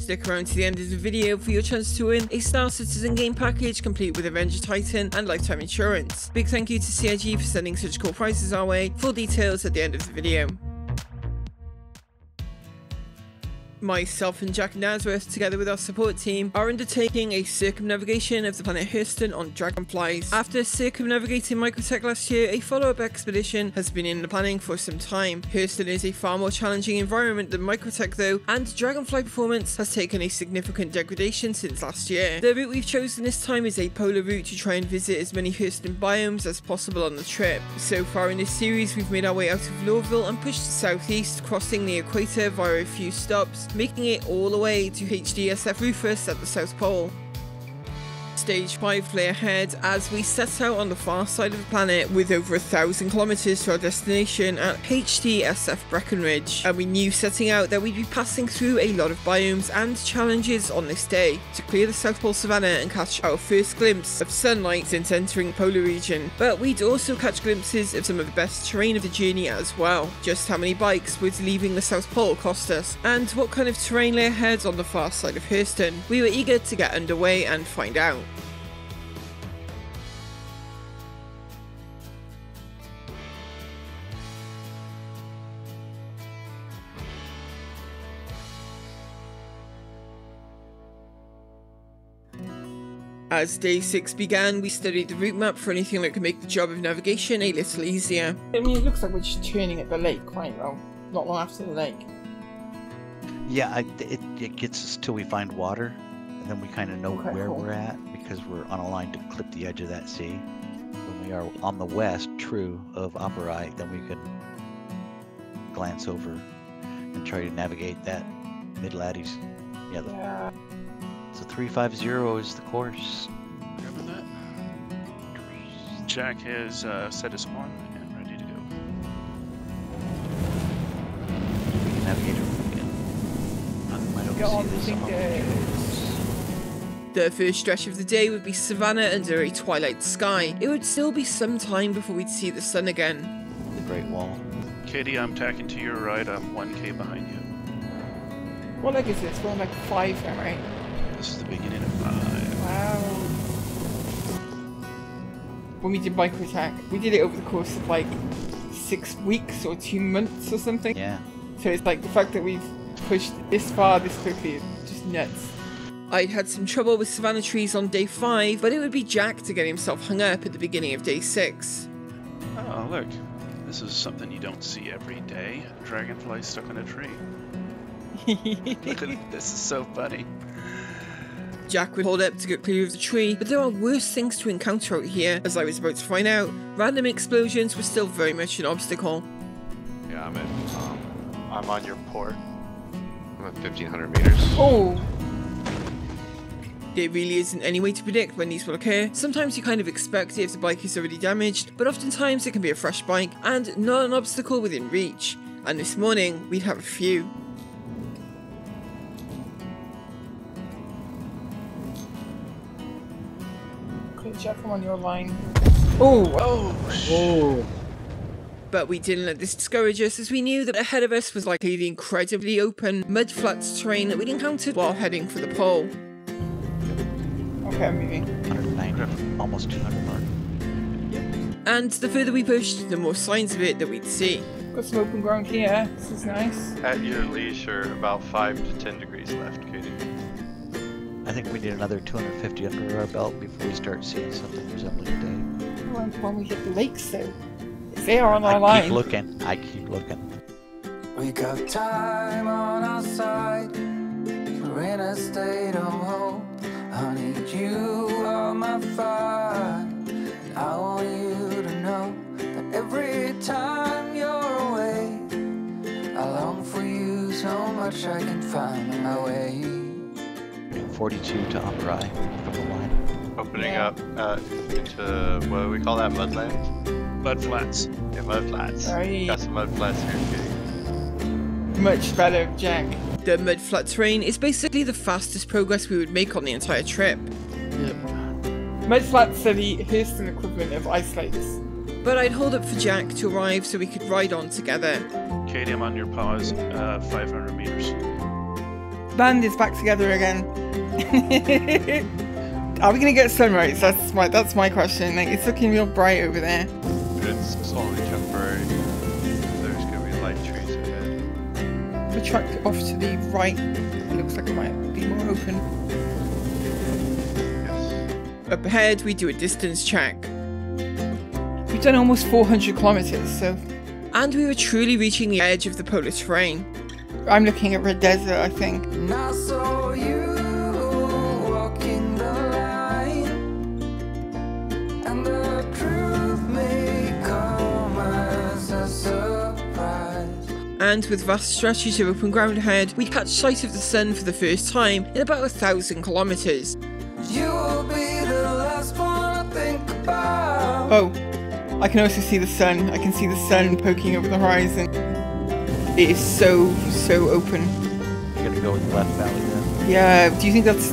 Stick around to the end of the video for your chance to win a Star Citizen game package complete with Avenger Titan and lifetime insurance. Big thank you to CIG for sending such cool prizes our way. Full details at the end of the video. Myself and Jack Nazareth, together with our support team, are undertaking a circumnavigation of the planet Hurston on Dragonflies. After circumnavigating Microtech last year, a follow-up expedition has been in the planning for some time. Hurston is a far more challenging environment than Microtech though, and Dragonfly performance has taken a significant degradation since last year. The route we've chosen this time is a polar route to try and visit as many Hurston biomes as possible on the trip. So far in this series, we've made our way out of Lowville and pushed southeast, crossing the equator via a few stops, making it all the way to HDSF Rufus at the South Pole. Stage 5 lay ahead as we set out on the far side of the planet with over 1,000 kilometers to our destination at HDSF Breckenridge, and we knew setting out that we'd be passing through a lot of biomes and challenges on this day to clear the South Pole Savannah and catch our first glimpse of sunlight since entering the polar region. But we'd also catch glimpses of some of the best terrain of the journey as well. Just how many bikes would leaving the South Pole cost us, and what kind of terrain lay ahead on the far side of Hurston. We were eager to get underway and find out. As day 6 began, we studied the route map for anything that could make the job of navigation a little easier. I mean, it looks like we're just turning at the lake quite well, not long after the lake. Yeah, it gets us till we find water, and then we kind of know where we're at, because we're on a line to clip the edge of that sea. When we are on the west, true, of Operai, then we can glance over and try to navigate that mid-lattice. Yeah. So 350 is the course. Grabbing that. Jack has set his spawn and ready to go. Navigator again. The first stretch of the day would be Savannah under a twilight sky. It would still be some time before we'd see the sun again. The Great Wall. Katie, I'm tacking to your right. I'm 1k behind you. What leg is this? We're on like 5 now, right? This is the beginning of 5. Wow. When we did Microtech, we did it over the course of like 6 weeks or 2 months or something. Yeah. So it's like the fact that we've pushed this far this quickly is just nuts. I'd had some trouble with Savannah trees on day 5, but it would be Jack to get himself hung up at the beginning of day 6. Oh, look. This is something you don't see every day. A dragonfly stuck on a tree. Look at it. This is so funny. Jack would hold up to get clear of the tree, but there are worse things to encounter out here, as I was about to find out. Random explosions were still very much an obstacle. Yeah, I'm on your port. I'm at 1,500 meters. Oh! There really isn't any way to predict when these will occur. Sometimes you kind of expect it if the bike is already damaged, but oftentimes it can be a fresh bike and not an obstacle within reach. And this morning, we'd have a few. Jack, I'm on your line. Oh! But we didn't let this discourage us, as we knew that ahead of us was likely the incredibly open, mud-flats terrain that we'd encountered while heading for the pole. Okay, I'm moving. 190, almost 200 mark. And the further we pushed, the more signs of it that we'd see. Got some open ground here. This is nice. At your leisure, about 5 to 10 degrees left, Katie. I think we need another 250 under our belt before we start seeing something resembling a day. When we hit the lakes, though. If they are on our line. I keep looking. We got time on our side. We're in a state of hope. I need you on my fire. And I want you to know that every time you're away, I long for you so much I can find my way. 42 to Operai from the line. Opening up into, what do we call that, mudlands? Mud flats. Yeah, mud flats. Right. Got some mud flats here, Katie. Much better, Jack. The mud-flat terrain is basically the fastest progress we would make on the entire trip. Yep. Mudflats are the Hurston equivalent of ice lakes. But I'd hold up for Jack to arrive so we could ride on together. Katie, I'm on your pause, 500 meters. band is back together again. Are we gonna get sunrise? That's my question. Like, it's looking real bright over there. It's only temporary. There's gonna be light trees ahead. The track off to the right. It looks like it might be more open. Yes. Up ahead, we do a distance check. We've done almost 400 kilometers, so And we were truly reaching the edge of the polar terrain. I'm looking at Red Desert, I think. And I saw you walking the line, and the truth may come as a surprise. And with vast stretches of open ground ahead, we catch sight of the sun for the first time in about 1,000 kilometers. You will be the last one I think about. Oh, I can also see the sun. I can see the sun poking over the horizon. It is so open. You're gonna go with the left valley then. Yeah. Do you think that's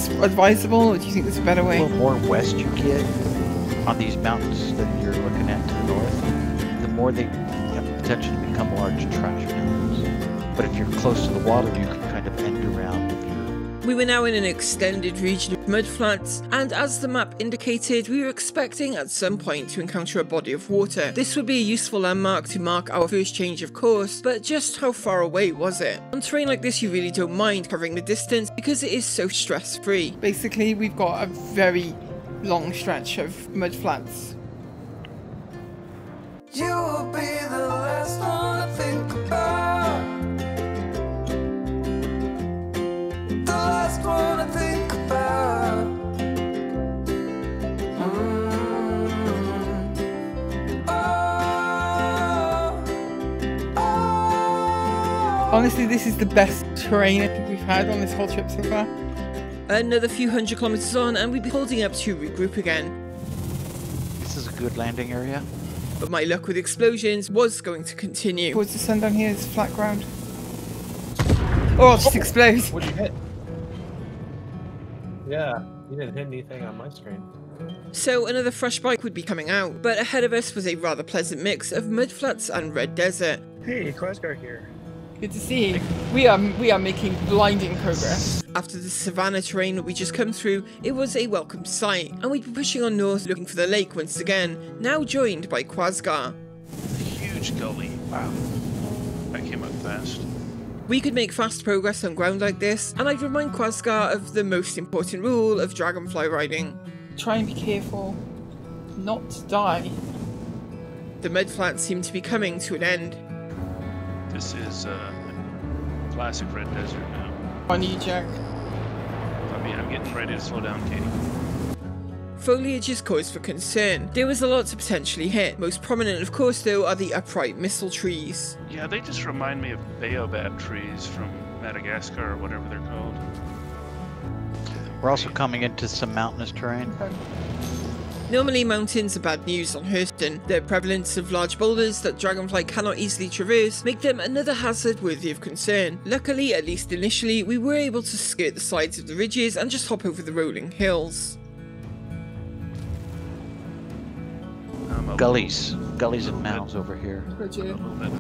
advisable, or do you think there's a better The way? more west you get on these mountains that you're looking at to the north, the more they potentially become large trash mountains. But if you're close to the water, you can kind of end around with your. We were now in an extended region of mudflats, and as the map indicated, we were expecting at some point to encounter a body of water. This would be a useful landmark to mark our first change of course, but just how far away was it? On terrain like this, you really don't mind covering the distance because it is so stress-free. Basically, we've got a very long stretch of mudflats. You will be the last one I think about. The last one I think about. Honestly, this is the best terrain I think we've had on this whole trip so far. Another few hundred kilometers on, and we'd be holding up to regroup again. This is a good landing area. But my luck with explosions was going to continue. Towards the sun down here is flat ground. Oh, I'll just explode. What'd you hit? Yeah, you didn't hit anything on my screen. So another fresh bike would be coming out, but ahead of us was a rather pleasant mix of mudflats and red desert. Hey, Quasgar here. Good to see you. We are making blinding progress. After the savannah terrain that we just come through, it was a welcome sight, and we'd be pushing on north looking for the lake once again, now joined by Quasgar. Huge gully. Wow. That came up fast. We could make fast progress on ground like this, and I'd remind Quasgar of the most important rule of dragonfly riding. Try and be careful not to die. The mudflats seem to be coming to an end. This is classic red desert now. On you, Jack. I'm getting ready to slow down, Katie. Foliage is cause for concern. There was a lot to potentially hit. Most prominent, of course, though, are the upright missile trees. Yeah, they just remind me of baobab trees from Madagascar or whatever they're called. We're also coming into some mountainous terrain. Normally, mountains are bad news on Hurston. The prevalence of large boulders that Dragonfly cannot easily traverse make them another hazard worthy of concern. Luckily, at least initially, we were able to skirt the sides of the ridges and just hop over the rolling hills. Gullies and mounds over here. A little bit.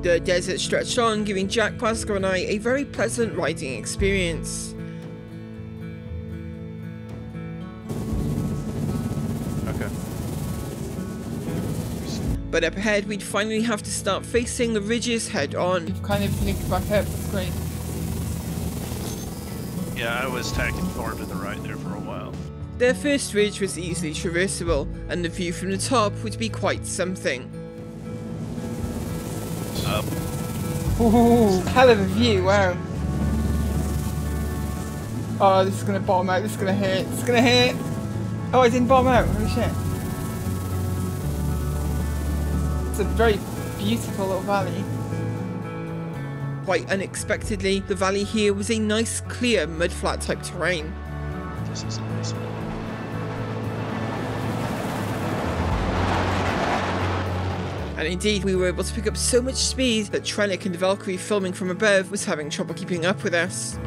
The desert stretched on, giving Jack, Quasgar and I a very pleasant riding experience. Okay. But up ahead, we'd finally have to start facing the ridges head on. You've kind of linked back up. That's great. Yeah, I was tacking forward to the right there for a while. Their first ridge was easily traversable, and the view from the top would be quite something. Ooh, hell of a view, wow. Oh, this is gonna bottom out, this is gonna hit, it's gonna hit! Oh, I didn't bottom out, holy shit. It's a very beautiful little valley. Quite unexpectedly, the valley here was a nice, clear, mudflat type terrain. This is a nice one. And indeed, we were able to pick up so much speed that Trenick and Valkyrie filming from above was having trouble keeping up with us.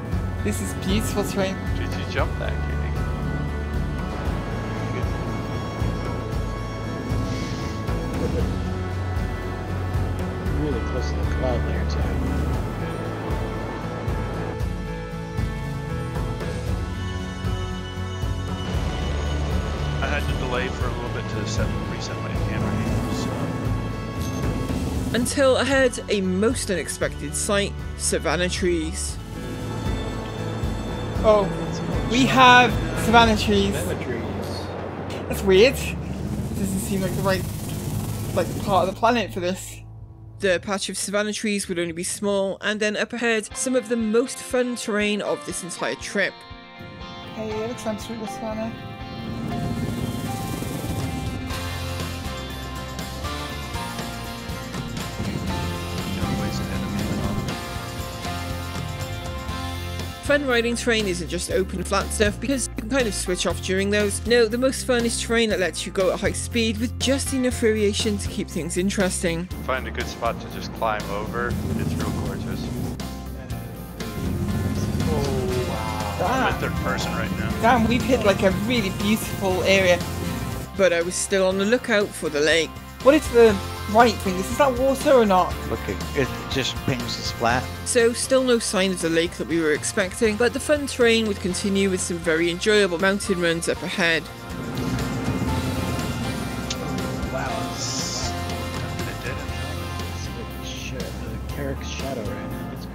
This is beautiful terrain. Did you jump that, Katie? close to the cloud layer too. I had to delay for a little bit to reset my camera angles. Until I had a most unexpected sight, Savannah trees. Oh, we have Savannah trees. Savannah trees. That's weird. Doesn't seem like the right part of the planet for this. The patch of Savannah trees would only be small, and then up ahead, some of the most fun terrain of this entire trip. Hey, it looks like through the Savannah. Fun riding terrain isn't just open flat stuff, because you can kind of switch off during those. No, the most fun is terrain that lets you go at high speed with just enough variation to keep things interesting. Find a good spot to just climb over. It's real gorgeous. Oh, wow. I'm in third person right now. Damn, we've hit like a really beautiful area. But I was still on the lookout for the lake. What is the right thing? Is that water or not? Looking, it just pings us flat. So still no sign of the lake that we were expecting, but the fun terrain would continue with some very enjoyable mountain runs up ahead. Wow. It did. It's like the Carrick's shadow right now. It's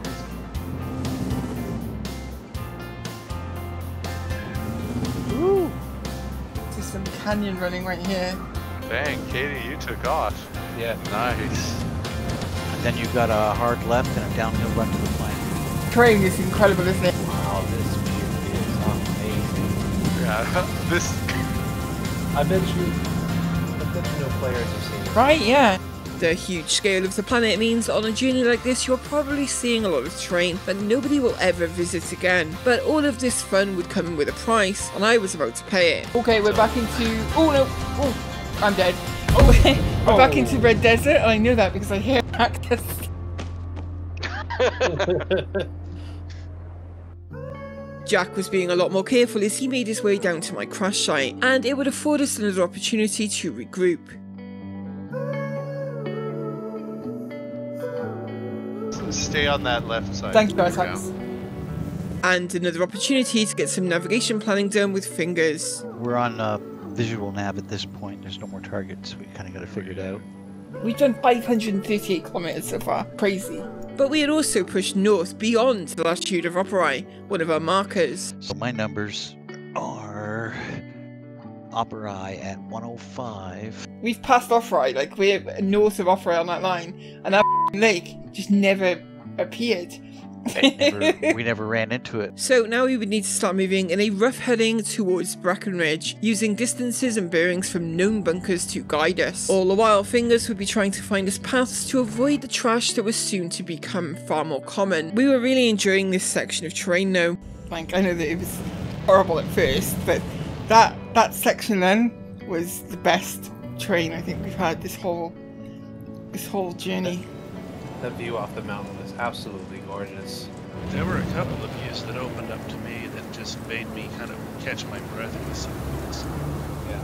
crazy. Ooh. There's some canyon running right here. Dang, Katie, you took off. Yeah. Nice. And then you've got a hard left and a downhill run to the flank. Terrain is incredible, isn't it? Wow, this view is amazing. Yeah, this. I bet you no players have seen it. Right, yeah. The huge scale of the planet means on a journey like this you're probably seeing a lot of terrain that nobody will ever visit again. But all of this fun would come with a price, and I was about to pay it. Okay, we're back into... Oh no! Oh, I'm dead. Oh, we're back into Red Desert, and I know that because I hear cactus. Jack was being a lot more careful as he made his way down to my crash site, and it would afford us another opportunity to regroup. Stay on that left side. Thank you guys, for now. Hux. And another opportunity to get some navigation planning done with fingers. We're on visual nav at this point. There's no more targets. We kind of got to figure it out. We've done 538 kilometers so far. Crazy. But we had also pushed north beyond the latitude of Operi, one of our markers. So my numbers are Operi at 105. We've passed Operi, like we're north of Operi on that line, and that lake just never appeared. We never ran into it. So now we would need to start moving in a rough heading towards Breckenridge, using distances and bearings from known bunkers to guide us. All the while, Fingers would be trying to find us paths to avoid the trash that was soon to become far more common. We were really enjoying this section of terrain though. Like, I know that it was horrible at first, but that section then was the best terrain I think we've had this whole journey. The view off the mountain was absolutely gorgeous. There were a couple of views that opened up to me that just made me kind of catch my breath with some things. Yeah.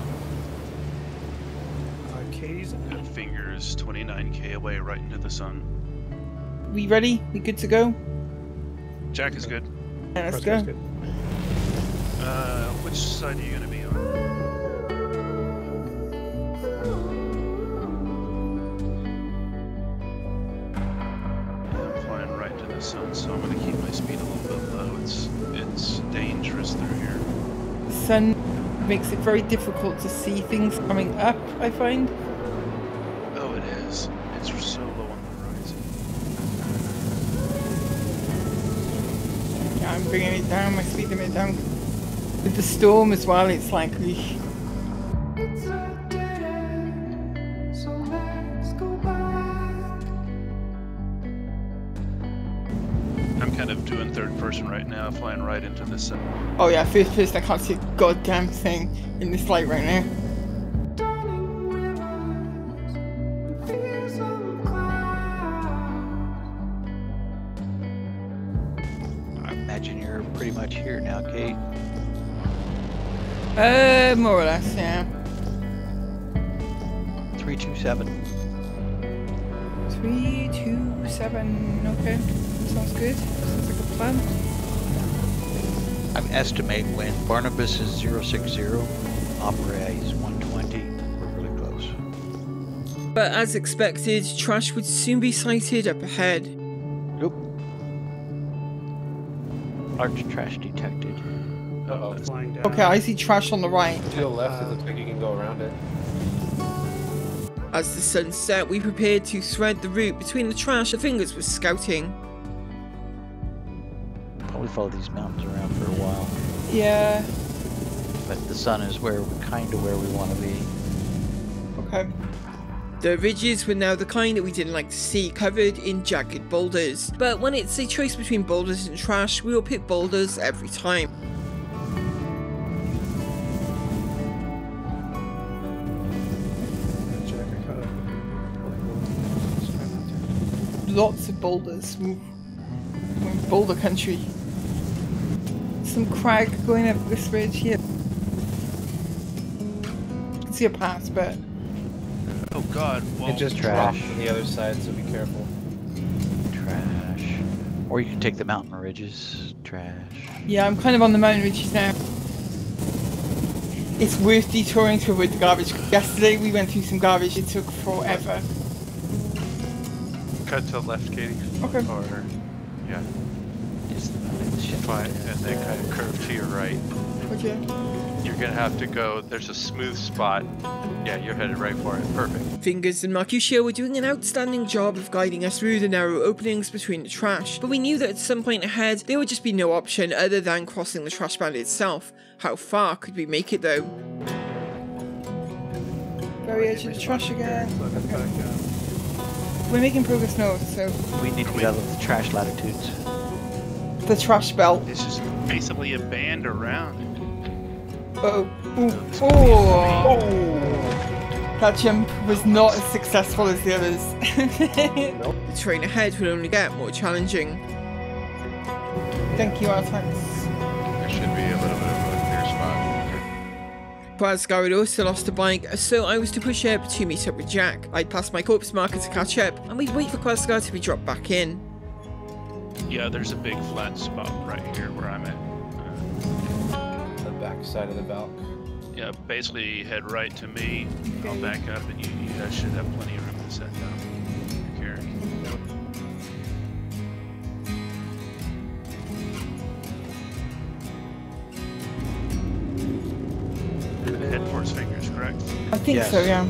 Katie's Good Fingers, 29k away right into the sun. We ready? We good to go? Jack is good. Yeah, let's go. good. Which side are you going to be on? Sun, so I'm going to keep my speed a little bit low. It's dangerous through here. The sun makes it very difficult to see things coming up, I find. Oh, it is. It's so low on the horizon. Yeah, I'm bringing it down, my speed limit down. With the storm as well, it's like we... It's a dead end, so let's go back. I'm kind of doing third person right now, flying right into the sun. Oh yeah, first person, I can't see a goddamn thing in this light right now. Darling rivers, feel some clouds. I imagine you're pretty much here now, Kate. More or less, yeah. 327. 3, 2, 7, okay. Sounds good. Sounds like a plan. I estimate when Barnabas is 060, Opera is 120. We're really close. But as expected, trash would soon be sighted up ahead. Nope. Large trash detected. Uh-oh. Flying down. Okay, I see trash on the right. To the left, it looks like you can go around it. As the sun set, we prepared to thread the route between the trash the Fingers was scouting. Probably follow these mountains around for a while. Yeah. But the sun is kind of where we want to be. Okay. The ridges were now the kind that we didn't like to see, covered in jagged boulders. But when it's a choice between boulders and trash, we will pick boulders every time. Lots of boulders. We're in boulder country. Some crag going up this ridge here. You can see a path, but Oh god, whoa. It just Trash. dropped on the other side, so be careful. Trash. Or you can take the mountain ridges. Trash. yeah, I'm kind of on the mountain ridges now. It's worth detouring to avoid the garbage. Yesterday we went through some garbage. It took forever. Cut to the left, Katie. Okay. Or, yeah. It's the shit. Fine, and then kind of curve to your right. Okay. You're gonna have to go, there's a smooth spot. Yeah, you're headed right for it. Perfect. Fingers and Mercutio were doing an outstanding job of guiding us through the narrow openings between the trash, but we knew that at some point ahead there would just be no option other than crossing the trash band itself. How far could we make it though? Very edge of the trash again. We're making progress north, so We need to get out of the trash latitudes. the trash belt. It's just basically a band around. Oh. Oh. That jump was not as successful as the others. The terrain ahead would only get more challenging. Thank you, Artax. There should be a little bit of a clear spot. Quasgar had also lost a bike, so I was to push up to meet up with Jack. I'd pass my corpse marker to catch up, and we'd wait for Quasgar to be dropped back in. Yeah, there's a big flat spot right here where I'm at. The back side of the valve. Yeah, basically head right to me. I'll back up and you guys should have plenty of room to set down. Here. Head towards Fingers, correct? I think Yes. so, yeah.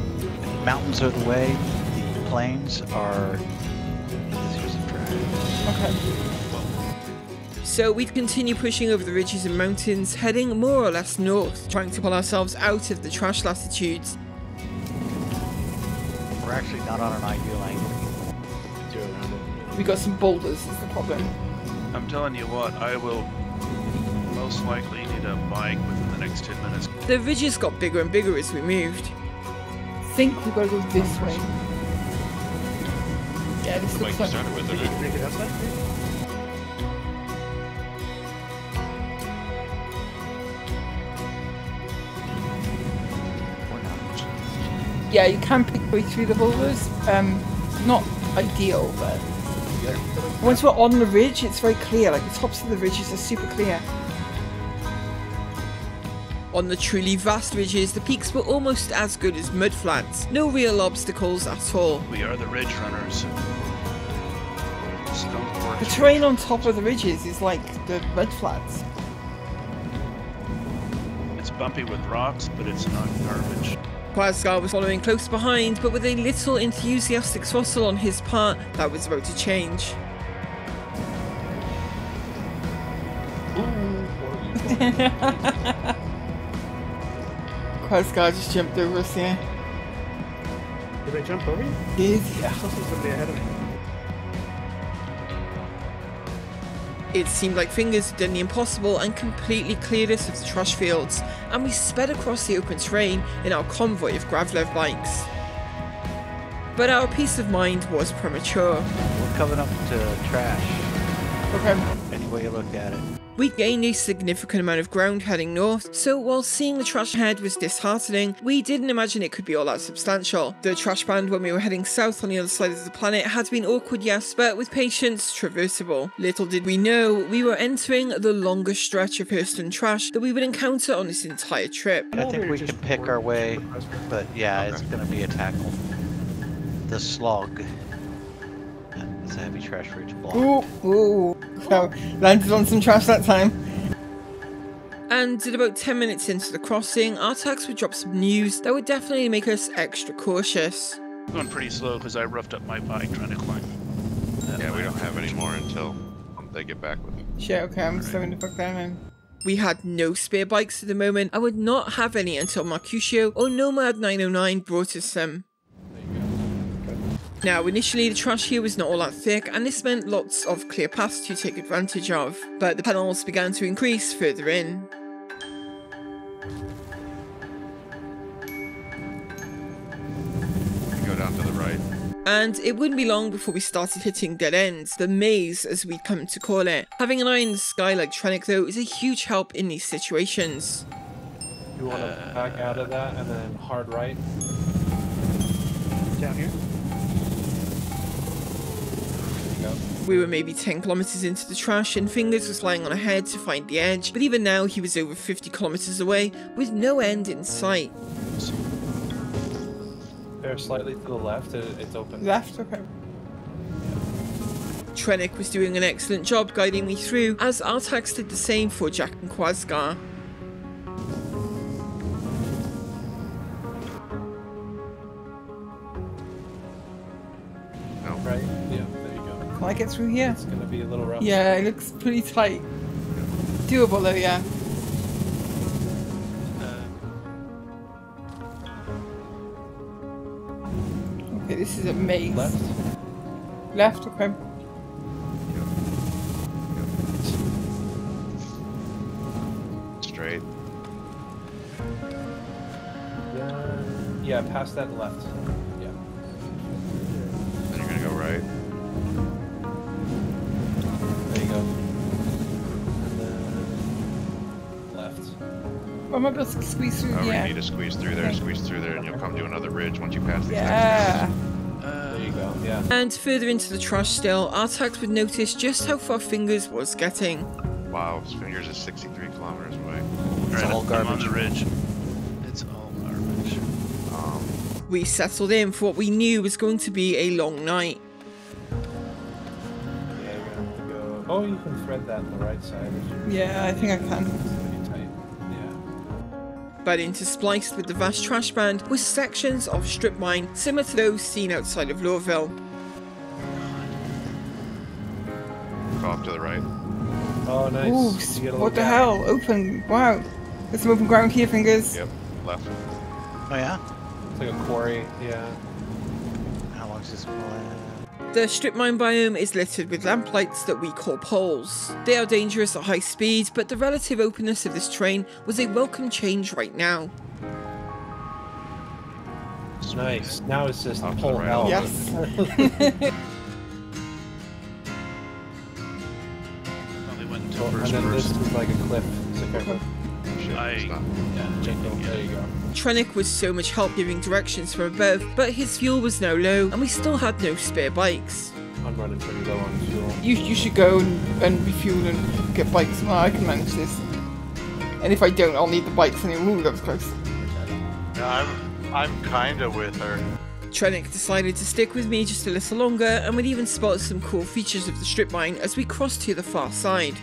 Mountains are the way. The plains are. Here's the trash. Okay. So we'd continue pushing over the ridges and mountains, heading more or less north, trying to pull ourselves out of the trash latitudes. We're actually not on an ideal angle. Do around it. We got some boulders is the problem. I'm telling you what, I will most likely need a bike within the next 10 minutes. The ridges got bigger and bigger as we moved. I think we've got to go this way. Yeah, this looks like... started with it. Make it outside? Yeah, you can pick your way through the boulders. Not ideal, but... Once we're on the ridge, it's very clear. Like, the tops of the ridges are super clear. On the truly vast ridges, the peaks were almost as good as mudflats. No real obstacles at all. We are the Ridge Runners. Stone The terrain on top of the ridges is like the mudflats. It's bumpy with rocks, but it's not garbage. Quasgar was following close behind, but with a little enthusiastic throttle on his part, that was about to change. Quasgar just jumped over us here. Did I jump over you? Did? I saw somebody ahead of me. It seemed like Fingers had done the impossible and completely cleared us of the trash fields, and we sped across the open terrain in our convoy of Gravlev bikes. But our peace of mind was premature. We're coming up to trash. Okay. Any way you look at it. We gained a significant amount of ground heading north, so while seeing the trash ahead was disheartening, we didn't imagine it could be all that substantial. The trash band when we were heading south on the other side of the planet had been awkward, yes, but with patience, traversable. Little did we know, we were entering the longest stretch of Hurston trash that we would encounter on this entire trip. I think we can pick our way, but yeah, it's going to be a tackle. The slog. It's a heavy trash ridge block. Ooh. So, landed on some trash that time. And at about 10 minutes into the crossing, our tax would drop some news that would definitely make us extra cautious. I'm going pretty slow because I roughed up my bike trying to climb. Yeah, we don't have any more until they get back with it. Shit, okay, I'm slowing the fuck down then. We had no spare bikes at the moment. I would not have any until Mercutio or Nomad 909 brought us some. Now, initially the trash here was not all that thick, and this meant lots of clear paths to take advantage of, but the panels began to increase further in. Go down to the right. And it wouldn't be long before we started hitting dead ends, the maze as we'd come to call it. Having an eye in the sky like Trenic though is a huge help in these situations. You want to back out of that and then hard right. Down here. We were maybe 10 kilometers into the trash and Fingers was lying on ahead to find the edge, but even now he was over 50 kilometers away with no end in sight. Bear slightly to the left, it's open. Left, okay. Trenic was doing an excellent job guiding me through, as Artax did the same for Jack and Quasgar. Oh, right? Yeah, there you go. Can I get through here? It's gonna be a little rough. Yeah, it looks pretty tight. Doable though, yeah. Okay, this is a maze. Left. Left, okay. Straight. Yeah, past that left. Yeah. Then you're gonna go right. There you go. And then left. Oh, I'm able to squeeze through, Oh, yeah. you need to squeeze through there, and you'll come to another ridge once you pass the Yeah. There you go. Yeah. And further into the trash still, Artax would notice just how far Fingers was getting. Wow, Fingers is 63 kilometers away. It's all I'm on garbage. the ridge. It's all garbage. We settled in for what we knew was going to be a long night. Yeah, you're gonna have to go. Oh, you can thread that on the right side. Yeah, I think I can. It's pretty tight. Yeah. But interspliced with the vast trash band were sections of strip mine similar to those seen outside of Lorville. Go off to the right. Oh, nice. Ooh, You get a little what the gap. hell? Open. Wow. There's some open ground here, Fingers. Yep, left. Oh yeah? It's like a quarry. Yeah. How long is this going to last? The strip mine biome is littered with lamplights that we call poles. They are dangerous at high speed, but the relative openness of this terrain was a welcome change right now. Nice. Now it's just Off to the pull right. hell. Yes. Only went into Oh, and first then this person. is like a cliff. So careful. Shit, I- it's not. Yeah, gentle. There you go. Trenic was so much help giving directions from above, but his fuel was now low and we still had no spare bikes. I'm running pretty low on fuel. You should go and refuel and get bikes. Well, I can manage this. And if I don't, I'll need the bikes anyway. Ooh, that was close. Yeah, I'm kinda with her. Trenic decided to stick with me just a little longer and would even spot some cool features of the strip mine as we crossed to the far side.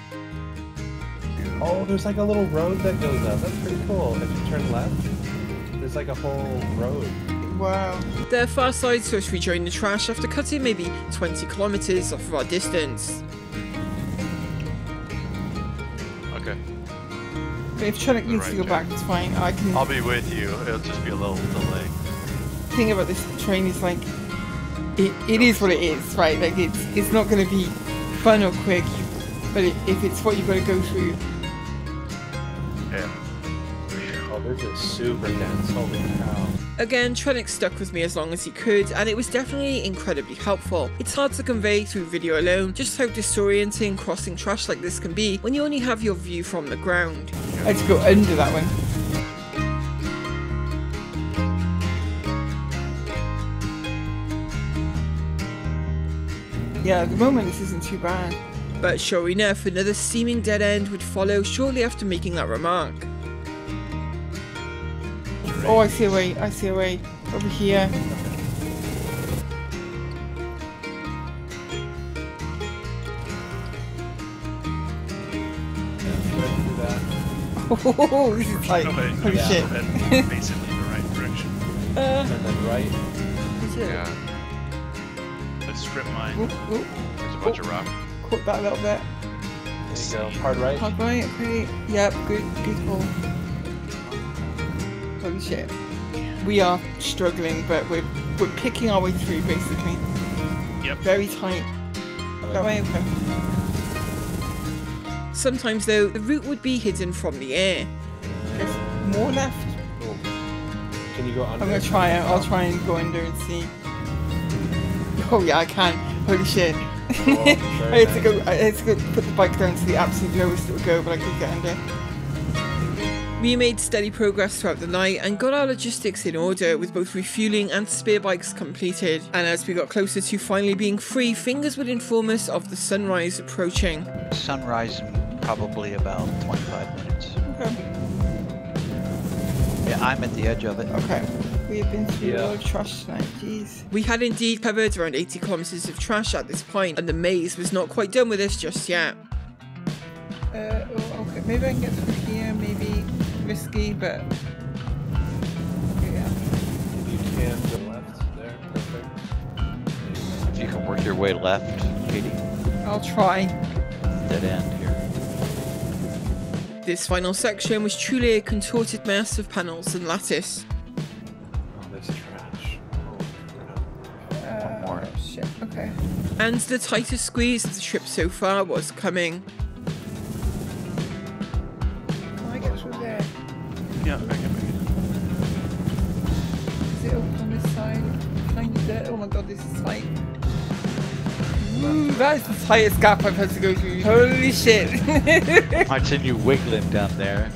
Oh, there's like a little road that goes up. That's pretty cool. If you turn left, there's like a whole road. Wow. The far side saw us rejoin the trash after cutting maybe 20 kilometers off of our distance. Okay. But if Trenic needs to go back, it's fine. I can. I'll be with you. It'll just be a little delay. The thing about this train is like, it is what it is, right? Like it's not going to be fun or quick, but if it's what you've got to go through. Yeah. Oh, this is super dense. Holy cow. Again, Trenick stuck with me as long as he could, and it was definitely incredibly helpful. It's hard to convey through video alone just how disorienting crossing trash like this can be when you only have your view from the ground. I had to go under that one. Yeah, at the moment this isn't too bad. But sure enough, another seeming dead end would follow shortly after making that remark. Oh, I see a way, I see a way. Over here. Oh, this is tight. Holy shit. Basically the right direction. And then right. Is it? Yeah. A strip mine. Ooh, ooh. There's a bunch of rock. Caught that a little bit. There you go. Hard right. Hard right, okay. Yep, good call. Holy shit. We are struggling, but we're picking our way through, basically. Yep. Very tight. That way, okay. Sometimes though, the route would be hidden from the air. There's more left. Oh. Can you go under? I'm gonna try it. I'll try and go under and see. Oh yeah, I can. Holy shit. Oh, I had to go put the bike down to the absolute lowest it would go, but I could get under. We made steady progress throughout the night and got our logistics in order with both refueling and spare bikes completed. And as we got closer to finally being free, Fingers would inform us of the sunrise approaching. Sunrise in probably about 25 minutes. Okay. Yeah, I'm at the edge of it. Okay. We have been through a lot of trash tonight, jeez. We had indeed covered around 80 kilometers of trash at this point, and the maze was not quite done with us just yet. Oh, okay. Maybe I can get through here, maybe risky, but yeah. You can go left there. Perfect. If you can work your way left, Katie. I'll try. Dead end here. This final section was truly a contorted mess of panels and lattice. Oh, there's trash. Oh, more. Shit, okay. And the tightest squeeze of the trip so far was coming. Can I get through there? Yeah, back it. Is it open on this side? Kind of there. Oh my god, this is tight. That is the tightest gap I've had to go through. Holy shit. I've seen you wiggling down there.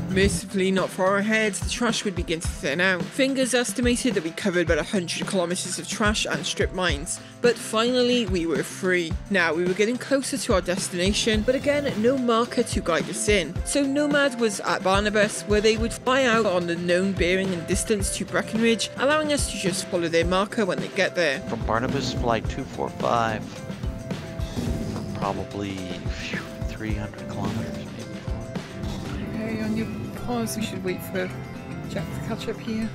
Mercifully not far ahead, the trash would begin to thin out. Fingers estimated that we covered about 100 kilometers of trash and strip mines, but finally we were free. Now we were getting closer to our destination, but again no marker to guide us in. So Nomad was at Biomes, where they would fly out on the known bearing and distance to Breckenridge, allowing us to just follow their marker when they get there. From Barnabas, flight 245. Probably 300 kilometers, maybe. Okay, on your pause, we should wait for Jack to catch up here.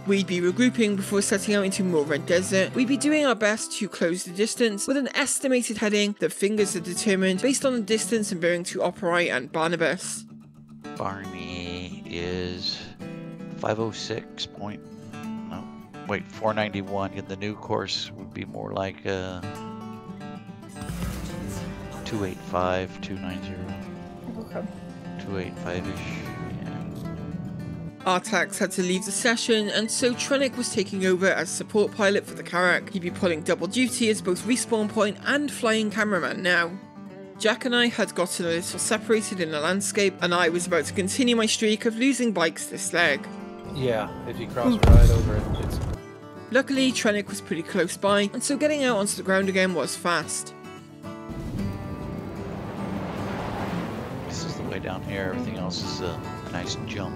We'd be regrouping before setting out into more Red Desert. We'd be doing our best to close the distance with an estimated heading that Fingers had determined based on the distance and bearing to Operate and Barnabas. Barney is 506 point. No, wait, 491. And the new course would be more like 285, 290. Okay. 285-ish. Artax had to leave the session, and so Trenick was taking over as support pilot for the Carrack. He'd be pulling double duty as both respawn point and flying cameraman now. Jack and I had gotten a little separated in the landscape, and I was about to continue my streak of losing bikes this leg. yeah, if you cross right over it, it's... Luckily, Trenick was pretty close by, and so getting out onto the ground again was fast. This is the way down here. Everything else is a nice jump.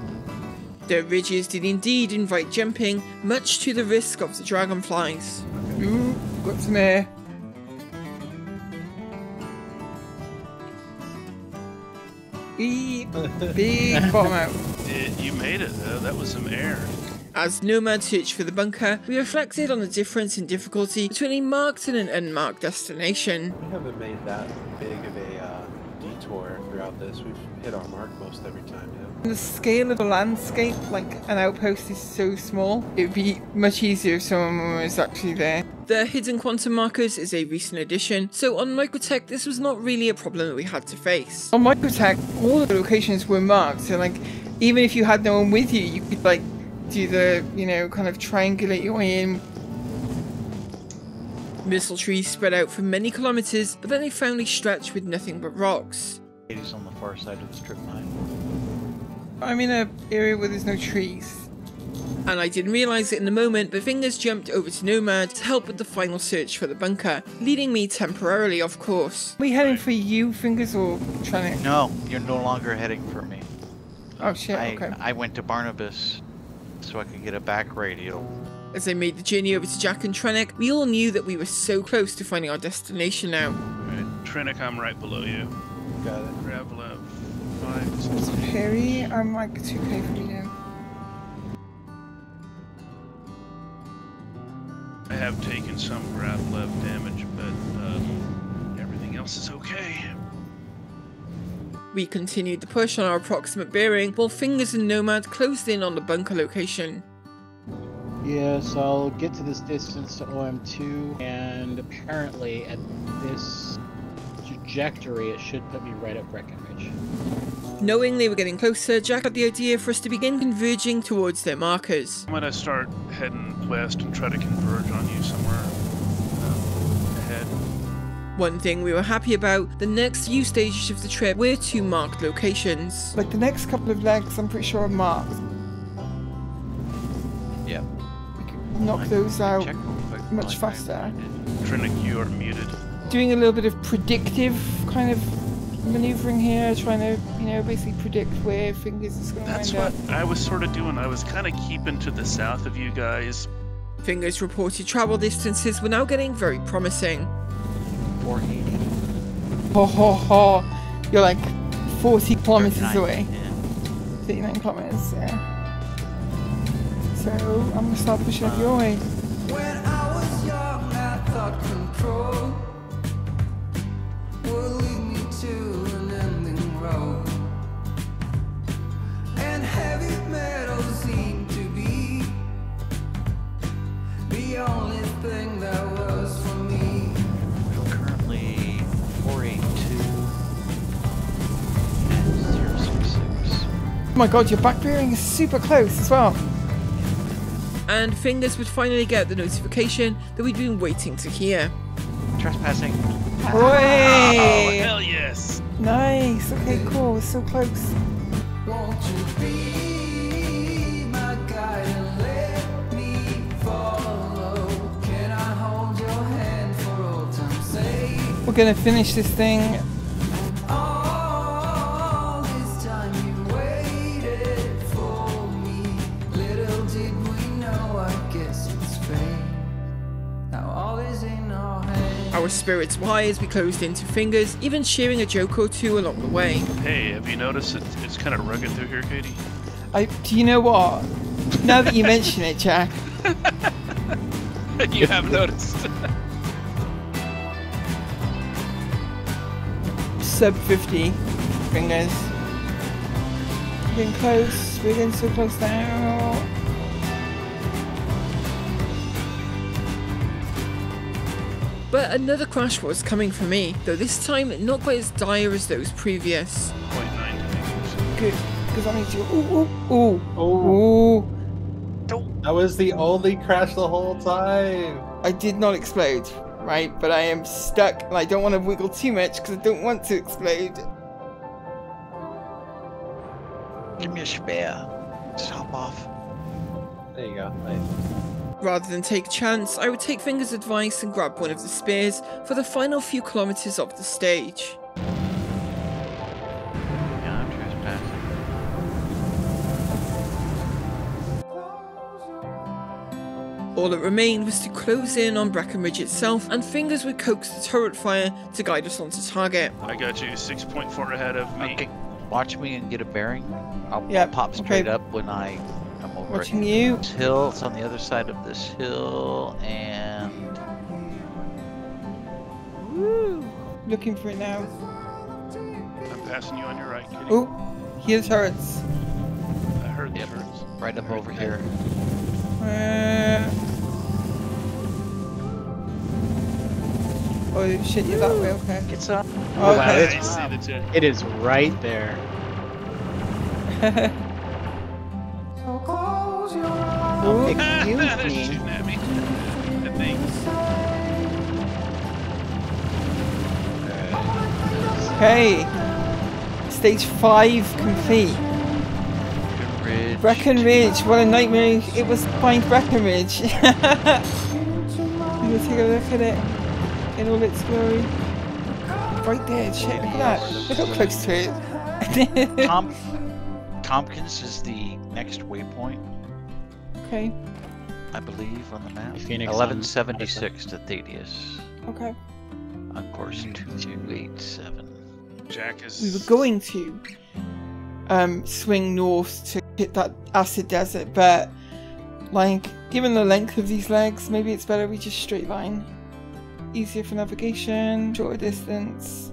The ridges did indeed invite jumping, much to the risk of the Dragonflies. Ooh, got some air. Big bottom out. You made it though, that was some air. As Nomad searched for the bunker, we reflected on the difference in difficulty between a marked and an unmarked destination. We haven't made that big of a detour throughout this. We've hit our mark most every time, yeah. The scale of the landscape, like an outpost, is so small. It would be much easier if someone was actually there. The hidden quantum markers is a recent addition, so on Microtech this was not really a problem that we had to face. On Microtech, all of the locations were marked, so like, even if you had no one with you, you could like do the, you know, kind of triangulate your way in. Missile trees spread out for many kilometers, but then they finally stretch with nothing but rocks. It is on the far side of the strip mine. I'm in an area where there's no trees. And I didn't realise it in the moment, but Fingers jumped over to Nomad to help with the final search for the bunker, leading me temporarily, of course. Are we heading for you, Fingers, or Trenick? No, you're no longer heading for me. Oh shit, okay. I went to Barnabas so I could get a back radio. As I made the journey over to Jack and Trenick, we all knew that we were so close to finding our destination now. Alright, Trenick, I'm right below you. Got it. Grab left. 5, 6, Perry, I'm like 2k from you now. I have taken some grab left damage, but everything else is okay. We continued the push on our approximate bearing, while Fingers and Nomad closed in on the bunker location. Yes, I'll get to this distance to OM2, and apparently at this trajectory, it should put me right at Breckenridge. Knowing they were getting closer, Jack had the idea for us to begin converging towards their markers. I'm gonna start heading west and try to converge on you somewhere ahead. One thing we were happy about, the next few stages of the trip were 2 marked locations. Like the next couple of legs, I'm pretty sure are marked. Yep. We could knock those out Check real quick. much faster. Trenick, you are muted. Doing a little bit of predictive kind of maneuvering here, trying to, you know, basically predict where Fingers is going to That's wind what up. I was sort of doing. I was kind of keeping to the south of you guys. Fingers' reported travel distances were now getting very promising. 480. Ho ho ho! You're like 40 kilometers 39, away. yeah. 39 kilometers, yeah. So, I'm going to start pushing up your way. When I was young, I thought control would lead me to an ending road, and heavy metal seemed to be the only thing that was for me. We're currently 482 and 066. Oh my god, your back bearing is super close as well. And Fingers would finally get the notification that we'd been waiting to hear. Trespassing. Oh, Oi! hell yes! Nice, okay, cool, we're so close. Won't you be my guide and let me follow? Can I hold your hand for old time's sake? We're gonna finish this thing. All this time you waited for me. Little did we know, I guess it's fate. Now all is in our hands. Our spirits were high as we closed into Fingers, even sharing a joke or two along the way. Hey, have you noticed it's kind of rugged through here, Katie? Do you know what? Now that you mention it, Jack. You have noticed. Sub 50 Fingers. Getting close, we're getting so close now. But another crash was coming for me, though this time not quite as dire as those previous. 0.9 Good, because I need to. Ooh, ooh, ooh, ooh. That was the only crash the whole time. I did not explode, right? But I am stuck and I don't want to wiggle too much because I don't want to explode. Give me a spare. Just hop off. There you go. Nice. Rather than take a chance, I would take Fingers' advice and grab one of the spears for the final few kilometers of the stage. Yeah, I'm trespassing. All that remained was to close in on Breckenridge itself, and Fingers would coax the turret fire to guide us onto target. I got you 6.4 ahead of me. Okay, watch me and get a bearing. I'll Yep, pop straight okay. up when I come over Watching it. you. This hill, it's on the other side of this hill, and Woo! Looking for it now. I'm passing you on your right, Katie. Oh, here's turrets. I heard the Yep. turrets. right up over here. Oh shit, you're that way, okay. Gets up. Wow, Okay. I see the jet. It is right there. So close your Excuse They're me. shooting at me. I think. Okay. Stage 5 complete. Ridge. Breckenridge, what a nightmare it was to find Breckenridge. We'll take a look at it in all its glory. Right there, shit, look at that. Look how close to it. Tompkins is the next waypoint, Okay, I believe, on the map. Phoenix 1176 to Thaddeus. okay. On course 287. Jack is. We were going to swing north to hit that acid desert, but like, given the length of these legs, maybe it's better we just straight line. Easier for navigation, shorter distance.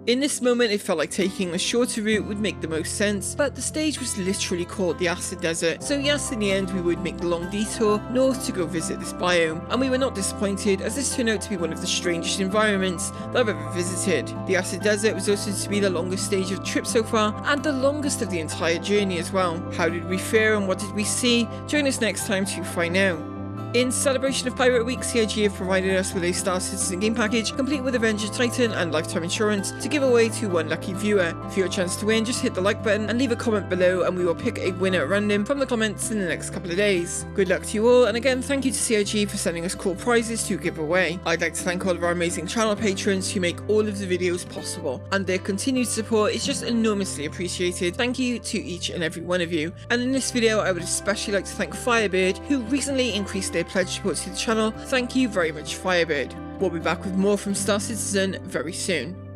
In this moment, it felt like taking a shorter route would make the most sense, but the stage was literally called the Acid Desert, so yes, in the end we would make the long detour north to go visit this biome, and we were not disappointed as this turned out to be one of the strangest environments that I've ever visited. The Acid Desert was also to be the longest stage of the trip so far, and the longest of the entire journey as well. How did we fare and what did we see? Join us next time to find out. In celebration of Pirate Week, CIG have provided us with a Star Citizen game package, complete with Avenger Titan and lifetime insurance, to give away to one lucky viewer. For your chance to win, just hit the like button and leave a comment below, and we will pick a winner at random from the comments in the next couple of days. Good luck to you all, and again, thank you to CIG for sending us cool prizes to give away. I'd like to thank all of our amazing channel patrons who make all of the videos possible, and their continued support is just enormously appreciated. Thank you to each and every one of you. And in this video, I would especially like to thank Firebird, who recently increased their pledge support to the channel. Thank you very much, Firebird. We'll be back with more from Star Citizen very soon.